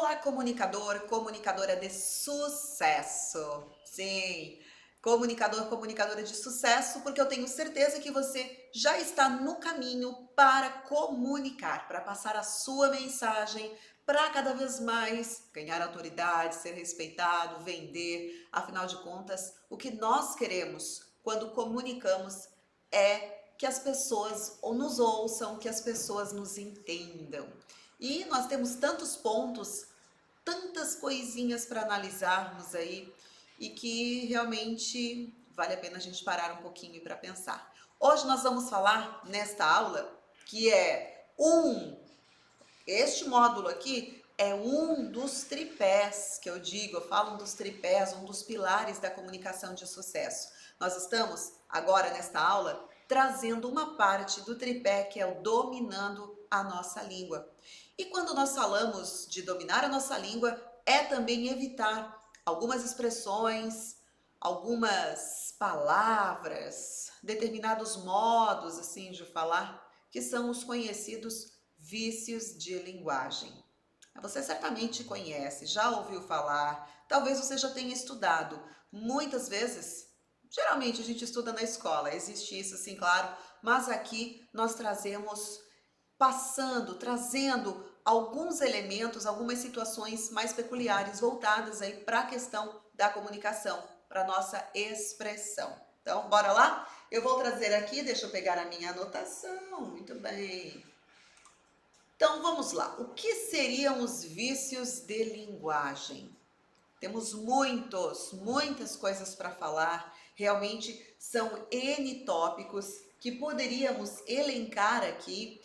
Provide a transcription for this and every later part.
Olá, comunicador, comunicadora de sucesso. Sim, comunicador, comunicadora de sucesso, porque eu tenho certeza que você já está no caminho para comunicar, para passar a sua mensagem, para cada vez mais ganhar autoridade, ser respeitado, vender. Afinal de contas, o que nós queremos quando comunicamos é que as pessoas nos ouçam, que as pessoas nos entendam. E nós temos tantos pontos, tantas coisinhas para analisarmos aí e que realmente vale a pena a gente parar um pouquinho para pensar. Hoje nós vamos falar nesta aula que este módulo aqui é um dos tripés que eu digo, eu falo um dos tripés, um dos pilares da comunicação de sucesso. Nós estamos agora nesta aula trazendo uma parte do tripé que é o dominando a nossa língua. E quando nós falamos de dominar a nossa língua, é também evitar algumas expressões, algumas palavras, determinados modos assim de falar, que são os conhecidos vícios de linguagem. Você certamente conhece, já ouviu falar, talvez você já tenha estudado. Muitas vezes, geralmente a gente estuda na escola, existe isso sim, claro, mas aqui nós trazendo alguns elementos, algumas situações mais peculiares voltadas aí para a questão da comunicação, para a nossa expressão. Então, bora lá? Eu vou trazer aqui, deixa eu pegar a minha anotação, muito bem. Então vamos lá. O que seriam os vícios de linguagem? Temos muitas coisas para falar. Realmente são N tópicos que poderíamos elencar aqui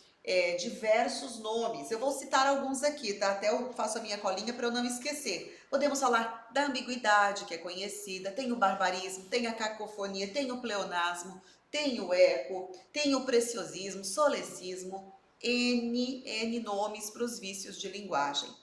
diversos nomes. Eu vou citar alguns aqui, tá? Até eu faço a minha colinha para eu não esquecer. Podemos falar da ambiguidade, que é conhecida, tem o barbarismo, tem a cacofonia, tem o pleonasmo, tem o eco, tem o preciosismo, solecismo, N nomes para os vícios de linguagem.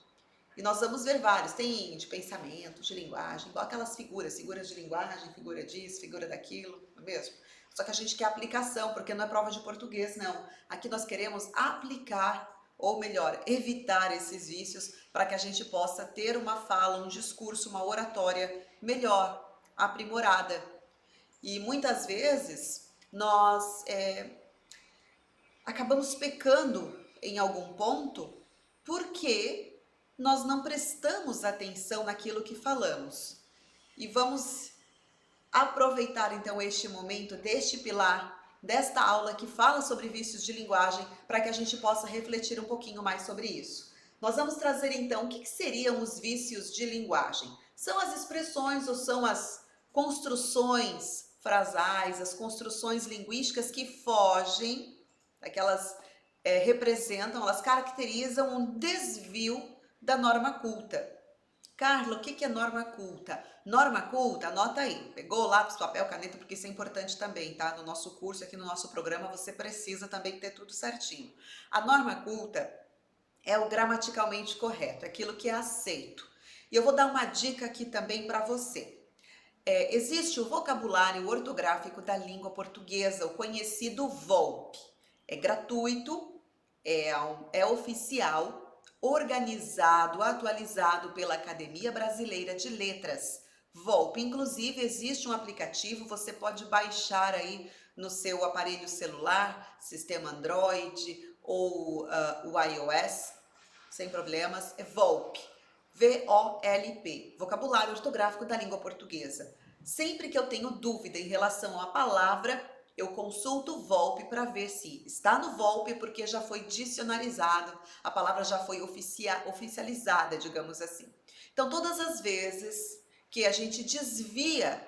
E nós vamos ver vários, tem de pensamento, de linguagem, igual aquelas figuras de linguagem, figura disso, figura daquilo, não é mesmo? Só que a gente quer aplicação, porque não é prova de português, não. Aqui nós queremos aplicar, ou melhor, evitar esses vícios, para que a gente possa ter uma fala, um discurso, uma oratória melhor, aprimorada. E muitas vezes nós acabamos pecando em algum ponto porque nós não prestamos atenção naquilo que falamos. E vamos aproveitar então este momento, deste pilar, desta aula que fala sobre vícios de linguagem, para que a gente possa refletir um pouquinho mais sobre isso. Nós vamos trazer então o que seriam os vícios de linguagem. São as expressões ou são as construções frasais, as construções linguísticas que fogem, aquelas representam, elas caracterizam um desvio da norma culta. Carla, o que é norma culta? Norma culta, anota aí. Pegou lápis, papel, caneta, porque isso é importante também, tá? No nosso curso, aqui no nosso programa, você precisa também ter tudo certinho. A norma culta é o gramaticalmente correto, é aquilo que é aceito. E eu vou dar uma dica aqui também para você. Existe o vocabulário ortográfico da língua portuguesa, o conhecido VOLP. É gratuito, é oficial, organizado, atualizado pela Academia Brasileira de Letras, VOLP. Inclusive, existe um aplicativo, você pode baixar aí no seu aparelho celular, sistema Android ou o iOS, sem problemas, é VOLP. VOLP, Vocabulário Ortográfico da Língua Portuguesa. Sempre que eu tenho dúvida em relação à palavra, eu consulto o VOLP para ver se está no VOLP porque já foi dicionarizado, a palavra já foi oficializada, digamos assim. Então, todas as vezes que a gente desvia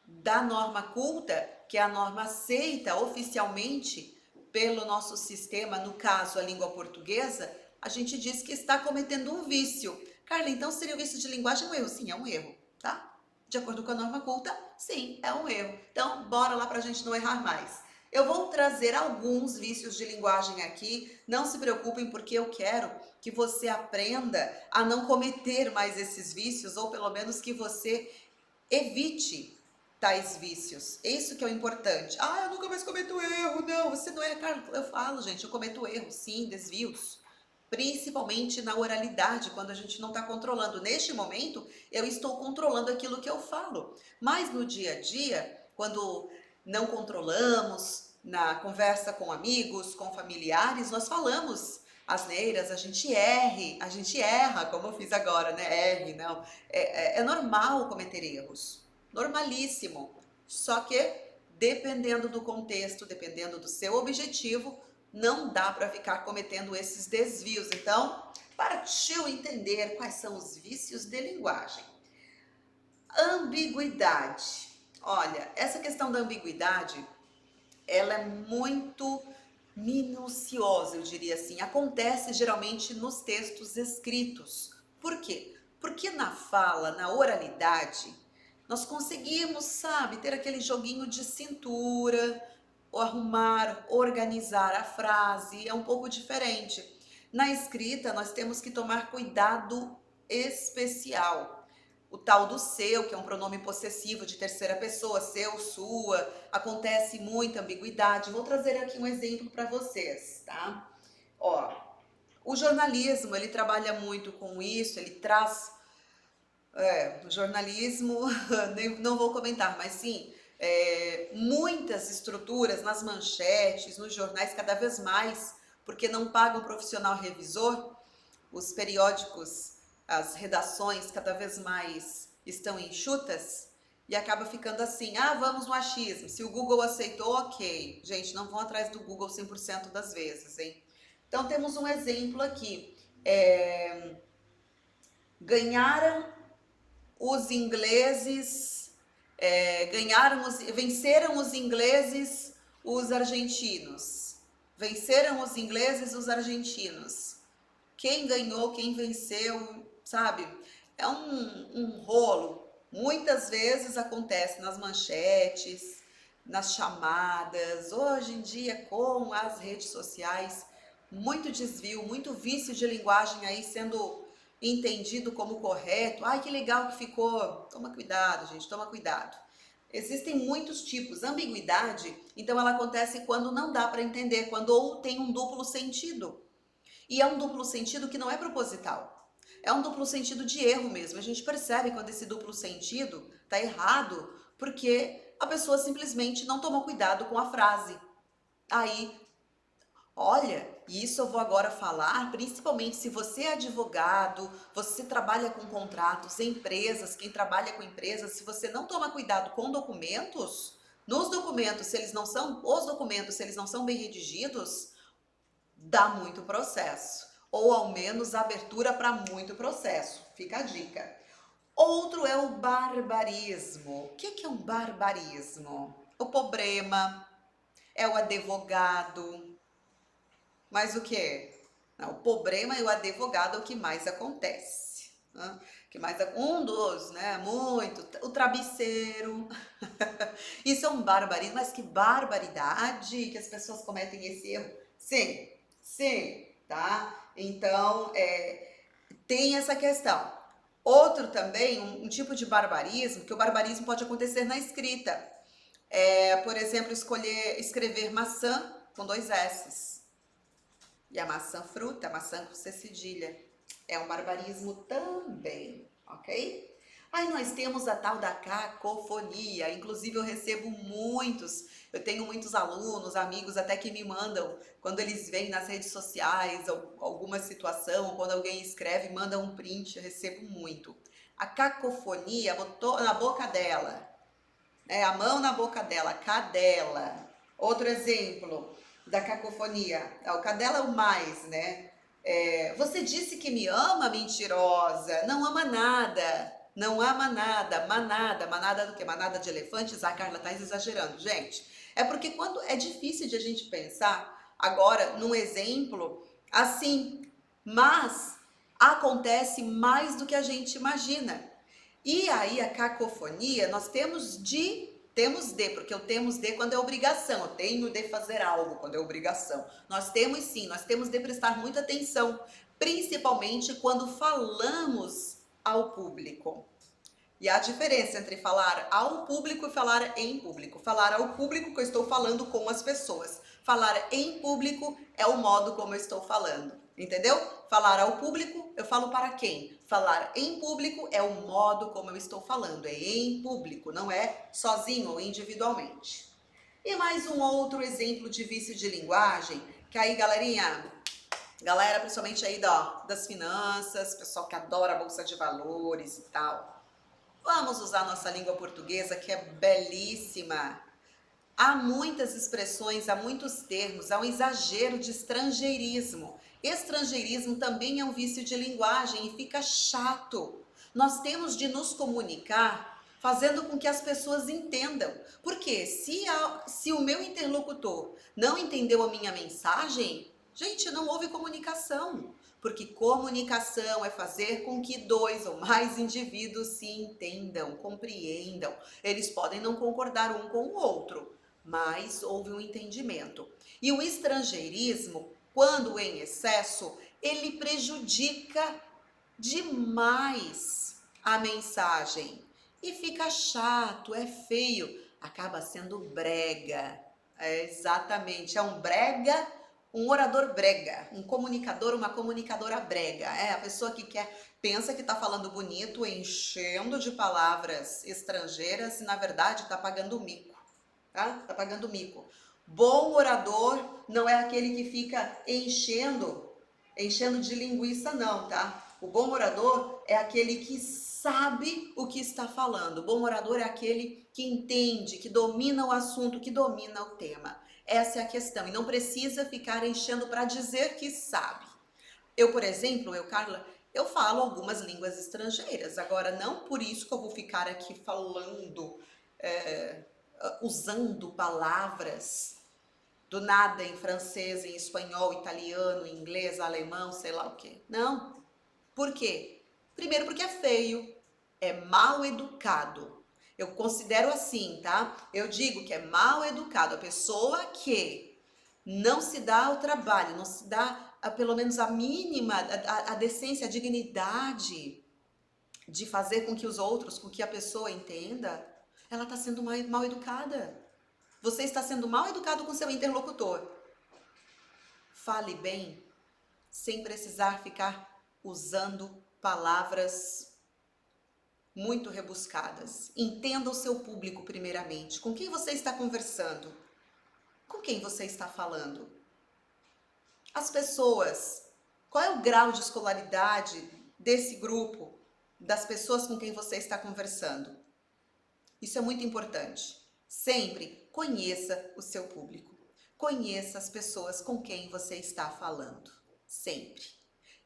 da norma culta, que é a norma aceita oficialmente pelo nosso sistema, no caso a língua portuguesa, a gente diz que está cometendo um vício. Carla, então seria o vício de linguagem um erro? Sim, é um erro, tá? De acordo com a norma culta, sim, é um erro. Então, bora lá para a gente não errar mais. Eu vou trazer alguns vícios de linguagem aqui, não se preocupem porque eu quero que você aprenda a não cometer mais esses vícios, ou pelo menos que você evite tais vícios. Isso que é o importante. Ah, eu nunca mais cometo erro, não, você não é, Carla. Eu falo, gente, eu cometo erro, sim, desvios. principalmente na oralidade, quando a gente não está controlando. Neste momento, eu estou controlando aquilo que eu falo, mas no dia a dia, quando não controlamos, na conversa com amigos, com familiares, nós falamos asneiras, a gente erra, como eu fiz agora, né? Erre, não. É normal cometer erros, normalíssimo. Só que, dependendo do contexto, dependendo do seu objetivo, não dá para ficar cometendo esses desvios. Então, partiu entender quais são os vícios de linguagem. Ambiguidade. Olha, essa questão da ambiguidade, ela é muito minuciosa, eu diria assim. Acontece geralmente nos textos escritos. Por quê? Porque na fala, na oralidade, nós conseguimos, sabe, ter aquele joguinho de cintura, ou arrumar, organizar a frase, é um pouco diferente. Na escrita, nós temos que tomar cuidado especial. O tal do seu, que é um pronome possessivo de terceira pessoa, seu, sua, acontece muita ambiguidade. Vou trazer aqui um exemplo para vocês, tá? Ó, o jornalismo, ele trabalha muito com isso, ele traz o jornalismo, não vou comentar, mas sim, muitas estruturas nas manchetes, nos jornais, cada vez mais, porque não pagam profissional revisor, os periódicos, as redações cada vez mais estão enxutas e acaba ficando assim, vamos no achismo, se o Google aceitou, ok. Gente, não vão atrás do Google 100% das vezes, hein? Então, temos um exemplo aqui. Ganharam os ingleses, venceram os ingleses os argentinos. Venceram os ingleses os argentinos. Quem ganhou, quem venceu, sabe? É um rolo. Muitas vezes acontece nas manchetes, nas chamadas. Hoje em dia, com as redes sociais, muito desvio, muito vício de linguagem aí sendo entendido como correto. Ai, que legal que ficou. Toma cuidado, gente, toma cuidado. Existem muitos tipos. Ambiguidade, então, ela acontece quando não dá para entender, quando ou tem um duplo sentido. E é um duplo sentido que não é proposital. É um duplo sentido de erro mesmo. A gente percebe quando esse duplo sentido está errado, porque a pessoa simplesmente não tomou cuidado com a frase. Aí, olha, isso eu vou agora falar, principalmente se você é advogado, você trabalha com contratos, empresas, quem trabalha com empresas, se você não toma cuidado com documentos, nos documentos, se eles não são, os documentos, se eles não são bem redigidos, dá muito processo, ou ao menos abertura para muito processo. Fica a dica. Outro é o barbarismo. O que é um barbarismo? O problema é o advogado. Mas o que? O problema e o advogado é o que mais acontece. Um dos, né? Muito. O travesseiro. Isso é um barbarismo, mas que barbaridade que as pessoas cometem esse erro. Sim, tá? Então, tem essa questão. Outro também, um tipo de barbarismo, que o barbarismo pode acontecer na escrita. Por exemplo, escrever maçã com 2 S's. E a maçã fruta, a maçã com C cedilha. É um barbarismo também, ok? Aí nós temos a tal da cacofonia, inclusive eu recebo eu tenho muitos alunos, amigos até que me mandam, quando eles veem nas redes sociais alguma situação, quando alguém escreve, manda um print, eu recebo muito. A cacofonia botou na boca dela, a mão na boca dela, cadela. Outro exemplo da cacofonia, o cadela é o mais, né? Você disse que me ama, mentirosa, não ama nada. Não ama nada, manada do quê? Manada de elefantes? A Carla tá exagerando, gente. É porque quando é difícil de a gente pensar agora num exemplo assim, mas acontece mais do que a gente imagina. E aí a cacofonia, nós temos de, porque o temos de quando é obrigação, eu tenho de fazer algo quando é obrigação. Nós temos de prestar muita atenção, principalmente quando falamos ao público. E a diferença entre falar ao público e falar em público. Falar ao público que eu estou falando com as pessoas. Falar em público é o modo como eu estou falando. Entendeu? Falar ao público, eu falo para quem? Falar em público é o modo como eu estou falando, é em público, não é sozinho ou individualmente. E mais um outro exemplo de vício de linguagem, que aí, galera, principalmente aí das finanças, pessoal que adora a bolsa de valores e tal. Vamos usar nossa língua portuguesa, que é belíssima. Há muitas expressões, há muitos termos, há um exagero de estrangeirismo. Estrangeirismo também é um vício de linguagem e fica chato. Nós temos de nos comunicar fazendo com que as pessoas entendam. Porque se o meu interlocutor não entendeu a minha mensagem, gente, não houve comunicação. Porque comunicação é fazer com que dois ou mais indivíduos se entendam, compreendam. Eles podem não concordar um com o outro, mas houve um entendimento. E o estrangeirismo, quando em excesso, ele prejudica demais a mensagem. E fica chato, é feio, acaba sendo brega. É, exatamente, é um brega, um orador brega, um comunicador, uma comunicadora brega. É a pessoa que pensa que está falando bonito, enchendo de palavras estrangeiras e na verdade está pagando mico. Tá pagando mico. Bom orador não é aquele que fica enchendo de linguiça, não, tá? O bom orador é aquele que sabe o que está falando. O bom orador é aquele que entende, que domina o assunto, que domina o tema. Essa é a questão. E não precisa ficar enchendo para dizer que sabe. Eu, por exemplo, Carla, eu falo algumas línguas estrangeiras. Agora, não por isso que eu vou ficar aqui falando, usando palavras do nada em francês, em espanhol, italiano, inglês, alemão, sei lá o quê. Não. Por quê? Primeiro porque é feio, é mal educado. Eu considero assim, tá? Eu digo que é mal educado a pessoa que não se dá ao trabalho, não se dá pelo menos a mínima, a decência, a dignidade de fazer com que os outros, com que a pessoa entenda, ela está sendo mal educada. Você está sendo mal educado com seu interlocutor. Fale bem, sem precisar ficar usando palavras muito rebuscadas. Entenda o seu público primeiramente. Com quem você está conversando? Com quem você está falando? As pessoas. Qual é o grau de escolaridade desse grupo, das pessoas com quem você está conversando? Isso é muito importante. Sempre conheça o seu público. Conheça as pessoas com quem você está falando. Sempre.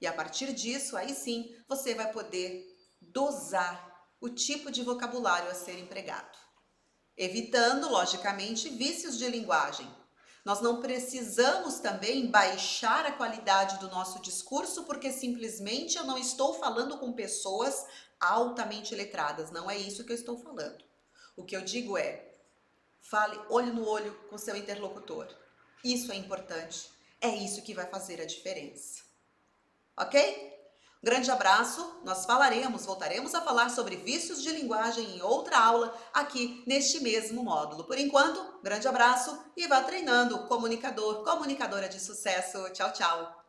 E a partir disso, aí sim, você vai poder dosar o tipo de vocabulário a ser empregado. Evitando, logicamente, vícios de linguagem. Nós não precisamos também baixar a qualidade do nosso discurso porque simplesmente eu não estou falando com pessoas altamente letradas. Não é isso que eu estou falando. O que eu digo é, fale olho no olho com seu interlocutor. Isso é importante. É isso que vai fazer a diferença. Ok? Grande abraço. Nós voltaremos a falar sobre vícios de linguagem em outra aula aqui neste mesmo módulo. Por enquanto, grande abraço e vá treinando, comunicador, comunicadora de sucesso. Tchau, tchau.